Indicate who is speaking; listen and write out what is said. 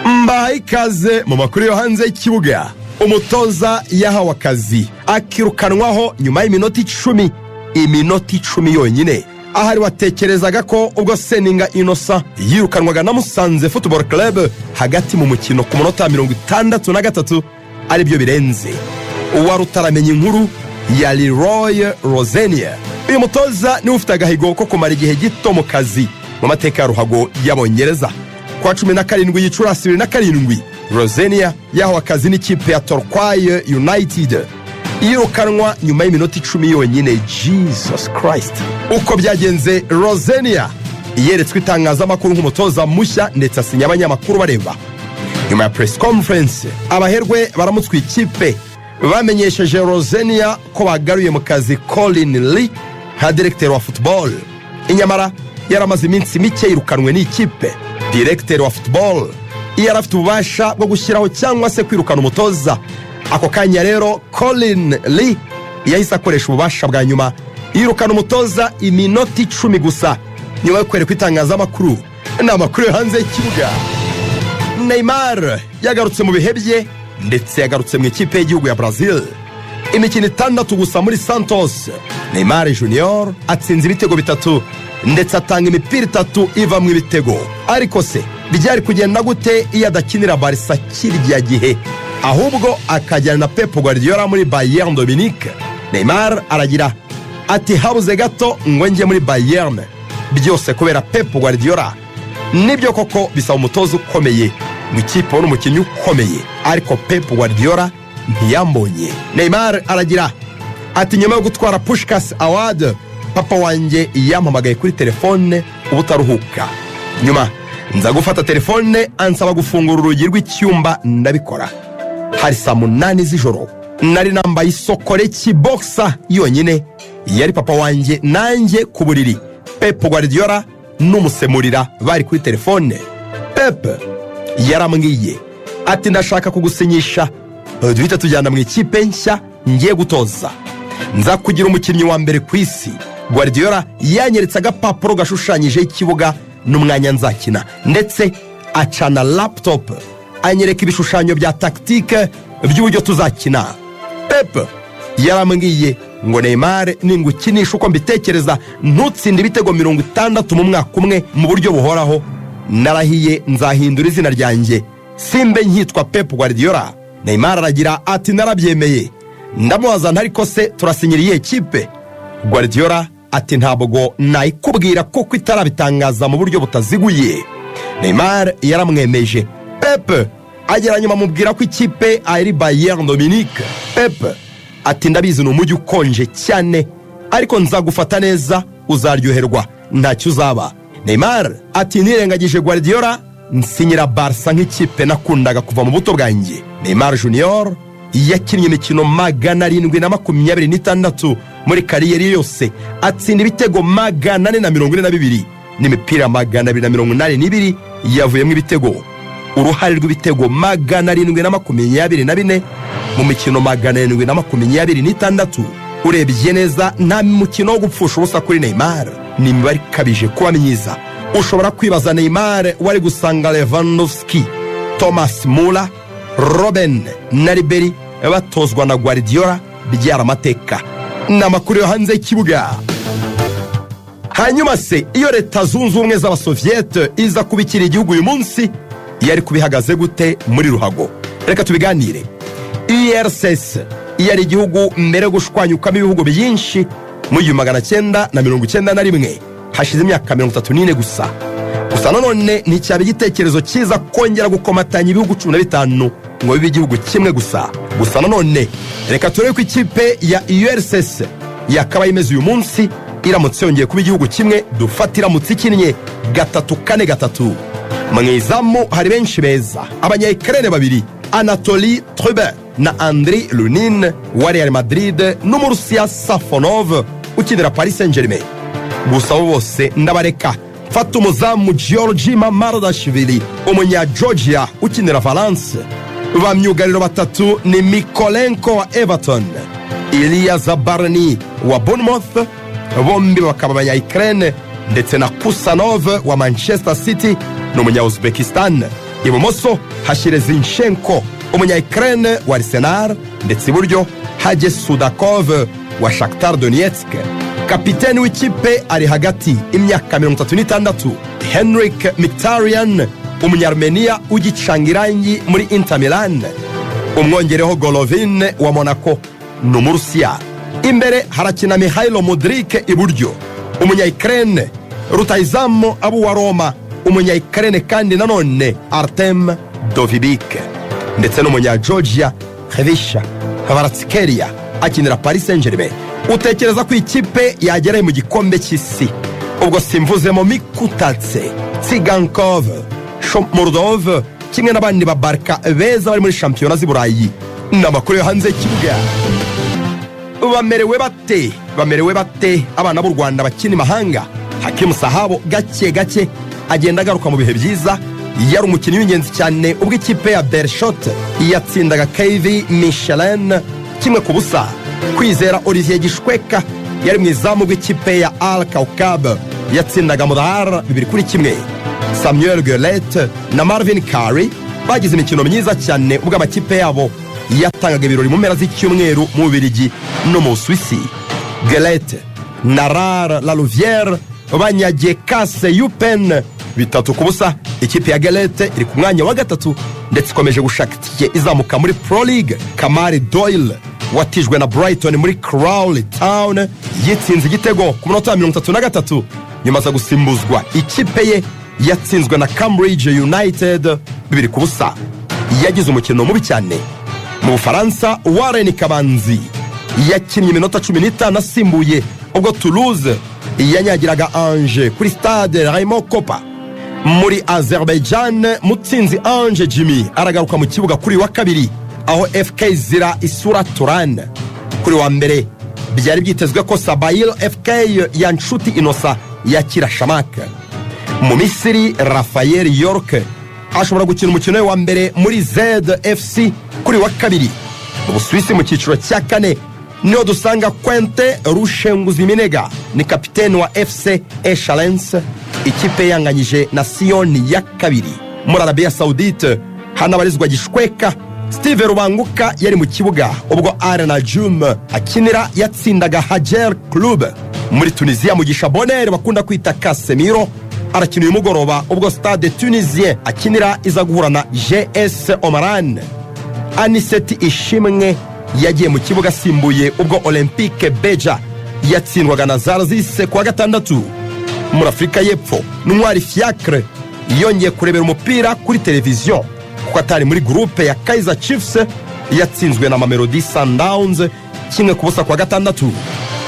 Speaker 1: Mbahaye ikaze mu makuru yo hanze y'ikibuga. Umutoza yahawe akazi akirukanwaho nyuma y'iminota 10. Iminota 10 yonyine. Ahari watekerezaga ko ubwo Seninga Innocent yirukanwaga na Musanze Football Club hagati mu mukino ku munota 63 ari byo birenze. Uwari utaramenya inkuru ya Leroy Rosenior. Uyu mutoza ni ufite agahigo ko kumara igihe gito mu kazi mu mateka ya ruhago y'Abongereza. Kwa 17 Gicurasi 2007 Rosenior yahawe akazi n'ikipe ya Torquay United. Yirukanwa nyuma y'iminota 10 yonyine. Jesus Christ. Uko byagenze, Rosenior yeretswe itangazamakuru nk'umutoza mushya ndetse asinya abanyamakuru bareba. Nyuma ya press conference, abaherwe baramutswe ikipe bamenyesheje Rosenior ko bagaruye mu kazi Colin Lee nka director wa football. Inyamara yaramaze iminsi mike yirukanwe n'ikipe. Director wa football yarafite ububasha bwo gushyiraho cyangwa se kwirukana umutoza. Ako kanya rero Colin Lee yahise akoresha ububasha bwa nyuma yirukana umutoza iminota 10 gusa nyuma yo kwerekwa itangazamakuru n'amakuru yo hanze y'ikibuga. Neymar yagarutse mu bihe bye ndetse yagarutse mu ikipe y'igihugu ya Brazil. Imikino 6 gusa muri Santos. Neymar Junior atsinze ibitego 3 ndetse atanga imipira 3 iva mu ibitego. Ariko se byari kugenda gute iyo adakinira Barca kirya gihe ahubwo akajyana na Pep Guardiola muri Bayern Dominique? Neymar aragira ati habuze gato ngo njye muri Bayern, byose kubera Pep Guardiola. Nibyo koko bisaba umutoza ukomeye mu ikipe n'umukinnyi ukomeye, ariko Pep Guardiola ntiyambonye. Neymar aragira ati nyuma yo gutwara Puskás Award, papa wanjye yampamagaye kuri telefone ubutaruhuka. Nyuma nza gufata telefone ansaba gufungura urugi rw'icyumba, ndabikora. Hari saa 8 z'ijoro. Nari nambaye isokore kiboxa yonyine. Yari papa wanjye nanjye ku buriri. Pep Guardiola n'umusemurira bari kuri telefone. Pep yarambwiye ati ndashaka kugusinyisha, duhita tujyana mu ikipe nshya ngiye gutoza. Nza kugira umukinnyi wa mbere ku isi. Guardiola yanyeretse agapapuro gashushanyije ikibuga n'umwanya nzakina, ndetse acana laptop anyereka ibishushanyo bya tactique by'uburyo tuzakina. Pep yarambwiye ngo Neymar ningukinisha uko mbitekereza ntutsinde ibitego 60 mu mwaka umwe mu buryo buhoraho, narahiye nzahindura izina ryanjye simbe nkitwa Pep Guardiola. Neymar aragira ati narabyemeye. Ndamubaza ntariko se turasinyiriye ikipe? Guardiola ati ntabwo nayikubwira kuko itarabitangaza mu buryo butaziguye. Neymar yaramwemeje. Pep agera nyuma mubwira ko ikipe ari Bayern Dominique. Pep ati ndabizi n'umujyi ukonje cyane, ariko nzagufata neza uzaryoherwa ntacyo uzaba. Neymar ati nirengagije Guardiola nsinyira Barca nk'ikipe nakundaga kuva mu buto bwanjye. Neymar Junior yakinnye imikino 726 muri kariyeri yose, atsinda ibitego 442 n'imipira 282 yavuyemo ibitego. Uruhare rw'ibitego 724 mu mikino 726. Urebye neza nta mukino wo gupfusha ubusa kuri Neymar. Ni imibare kabije kuba myiza. Ushobora kwibaza Neymar wari gusanga Lewandowski, Thomas Müller, Robben na Ribery batozwa na Guardiola byara amateka. N'amakuru yo hanze y'ikibuga. Hanyuma se iyo Leta Zunze Ubumwe z'Abasoviete iza kubikira igihugu uyu munsi yari kubihagaze gute muri ruhago? Reka tubiganire. URSS yari igihugu mbere gushwanyukamo ibihugu byinshi mu 1991, hashize imyaka 34 gusa. Gusa nanone nticyaba igitekerezo cyiza kongera gukomatanya ibihugu 15 ngo bibe igihugu kimwe gusa. Gusa nanone reka turebe ko ikipe ya URSS yakaba imeze uyu munsi iramutse yongeye kuba igihugu kimwe. Dufatira mutsikinnye 3-4-3. Mwizamu hari benshi beza, abanya-Ukraine babiri, Anatoly Trubin na Andriy Lunin wa Real Madrid n'Umurusiya Safonov ukinira Paris Saint-Germain. Gusa bose ndabareka. Fata umuzamu Georgi Mamardashvili umunya-Georgia ukinira Valence. Bamyugariro batatu ni Mikolenko wa Everton, Ilya Zabarny wa Bournemouth, bombi bakaba abanya-Ukraine, ndetse na Kusanov wa Manchester City n'umunya-Uzbekistan. ibumoso hashyire Zinchenko umunya-Ukraine wa Arsenal, ndetse iburyo hajye Sudakov wa Shakhtar Donetsk. Kapiteni w'ikipe ari hagati imyaka 36, Henrik Mkhitaryan umunya-Armenia ugicanga irangi muri Inter Milan. Umwongereho Golovin wa Monaco ni Umurusiya. Imbere harakina Mikhailo Mudryk iburyo, umunya-Ukraine. Rutahizamu Abu wa Roma umunya-Ukraine kandi nanone Artem Dovbyk, ndetse n'umunya-Georgia Khvisha Kvaratskhelia akinira Paris Saint-Germain. Utekereza ko ikipe yageraye mu gikombe cy'isi? Ubwo simvuzemo Mikutatse, Tsigankov, Shomurdov kimwe n'abandi ba Barca beza bari muri shampiyona z'i Burayi. N'amakuru yo hanze y'ikibuga. Bamerewe bate abana b'u Rwanda bakina imahanga? Hakim Sahabo gake agenda agaruka mu bihe byiza. Yari umukinnyi w'ingenzi cyane ubwo ikipe ya Berchot yatsindaga KV Michelin 1-0. Kwizera Olivier Gishweka yari mu izamu bw'ikipe ya Al Kaukab yatsindaga Mudar 2-1. Samuel Guelet na Marvin Carey bagize imikino myiza cyane ubwo amakipe yabo yatangaga ibirori mu mpera z'icyumweru mu Bubiligi no mu Suisse. Guelet na Rar La Louvière banyagiye Kase Yupen 3-0. Ikipe ya Guelet iri ku mwanya wa gatatu ndetse ikomeje gushaka itike izamuka muri Pro League. Kamari Doyle watijwe na Brighton muri Crawley Town yitsinze igitego ku munota wa 33 nyuma zo gusimbuzwa. Ikipe ye yatsinzwe na Cambridge United 2-0. Yagize umukino mubi cyane. Mu Bufaransa, Warren Kabanzi yakinnye iminota 15 asimbuye ubwo Toulouse yanyagiraga Angers kuri stade Raymond Kopa. Muri Azerbaijan, Mutsinzi Ange Jimmy aragaruka mu kibuga kuri wa kabiri aho FK Zira Isura Turan. Kuri wa mbere byari byitezwe ko Sabail FK ya Nshuti Inosa yakira Shamak. Mu Misiri, Rafael York ashobora gukina umukino wa mbere muri ZFC kuri wa kabiri. Mu Busuwisi mu cyiciro cya kane niho dusanga Quente Rushenguziminega ni kapiteni wa FC Echelens, ikipe yanganyije na Sion ya kabiri. Muri Arabia Saudite hanabarizwa Gishweka. Steve Rubanguka yari mu kibuga ubwo Al Najum akinira yatsindaga Hajer Club. Muri Tunisia, Mugisha Bonner bakunda kwita Casemiro arakina uyu mugoroba ubwo Stade Tunisien akinira iza guhura na GS Omaran. Aniseti Ishimwe yagiye mu kibuga asimbuye ubwo Olympique Beja yatsindwaga na Zarzis kwa gatandatu. Muri Afurika y'Epfo, Ntwari Fiacre yongeye kurebera umupira kuri televiziyo kuko atari muri groupe ya Kaizer Chiefs yatsinzwe na Mamelodi Sundowns 1-0 kwa gatandatu.